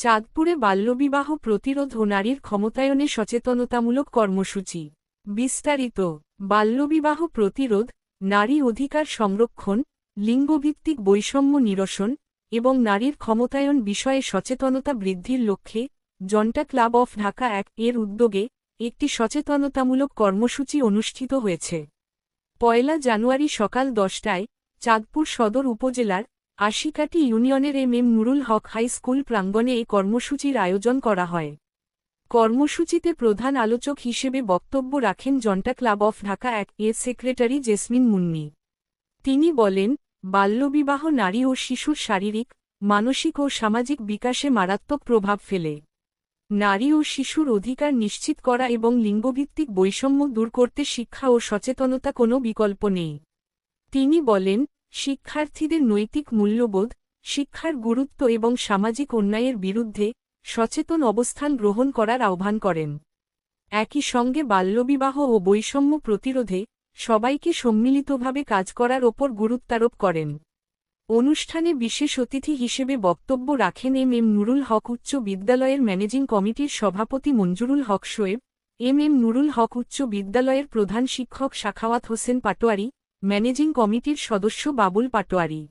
চাঁদপুরে বাল্যবিবাহ প্রতিরোধ ও নারীর ক্ষমতায়নে সচেতনতামূলক কর্মসূচি। বিস্তারিত। বাল্যবিবাহ প্রতিরোধ, নারী অধিকার সংরক্ষণ, লিঙ্গভিত্তিক বৈষম্য নিরসন এবং নারীর ক্ষমতায়ন বিষয়ে সচেতনতা বৃদ্ধির লক্ষ্যে জন্টা ক্লাব অফ ঢাকা এর উদ্যোগে একটি সচেতনতামূলক কর্মসূচি অনুষ্ঠিত হয়েছে। ১ জানুয়ারি সকাল ১০টায় চাঁদপুর সদর উপজেলার আশিকাটি ইউনিয়নের এম নুরুল হক হাই স্কুল প্রাঙ্গণে এই কর্মসূচির আয়োজন করা হয়। কর্মসূচিতে প্রধান আলোচক হিসেবে বক্তব্য রাখেন জন্টা ক্লাব অফ ঢাকা এর সেক্রেটারি জেসমিন মুন্নি। তিনি বলেন, বাল্যবিবাহ নারী ও শিশুর শারীরিক, মানসিক ও সামাজিক বিকাশে মারাত্মক প্রভাব ফেলে। নারী ও শিশুর অধিকার নিশ্চিত করা এবং লিঙ্গভিত্তিক বৈষম্য দূর করতে শিক্ষা ও সচেতনতা কোনো বিকল্প নেই। তিনি বলেন, শিক্ষার্থীদের নৈতিক মূল্যবোধ, শিক্ষার গুরুত্ব এবং সামাজিক অন্যায়ের বিরুদ্ধে সচেতন অবস্থান গ্রহণ করার আহ্বান করেন। একই সঙ্গে বাল্যবিবাহ ও বৈষম্য প্রতিরোধে সবাইকে সম্মিলিতভাবে কাজ করার ওপর গুরুত্বারোপ করেন। অনুষ্ঠানে বিশেষ অতিথি হিসেবে বক্তব্য রাখেন এম নুরুল হক উচ্চ বিদ্যালয়ের ম্যানেজিং কমিটির সভাপতি মঞ্জুরুল হক শোয়েব, এম নুরুল হক উচ্চ বিদ্যালয়ের প্রধান শিক্ষক সাখাওয়াত হোসেন পাটোয়ারি, ম্যানেজিং কমিটির সদস্য বাবুল পাটোয়ারি।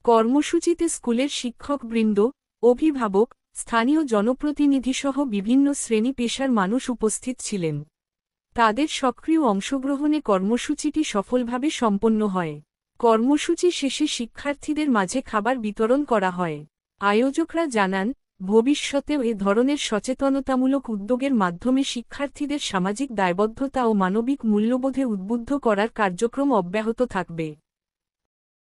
কর্মসূচিতে স্কুলের শিক্ষকবৃন্দ, অভিভাবক, স্থানীয় জনপ্রতিনিধিসহ বিভিন্ন শ্রেণী পেশার মানুষ উপস্থিত ছিলেন। তাদের সক্রিয় অংশগ্রহণে কর্মসূচিটি সফলভাবে সম্পন্ন হয়। কর্মসূচি শেষে শিক্ষার্থীদের মাঝে খাবার বিতরণ করা হয়। আয়োজকরা জানান, ভবিষ্যতেও এ ধরনের সচেতনতামূলক উদ্যোগের মাধ্যমে শিক্ষার্থীদের সামাজিক দায়বদ্ধতা ও মানবিক মূল্যবোধে উদ্বুদ্ধ করার কার্যক্রম অব্যাহত থাকবে।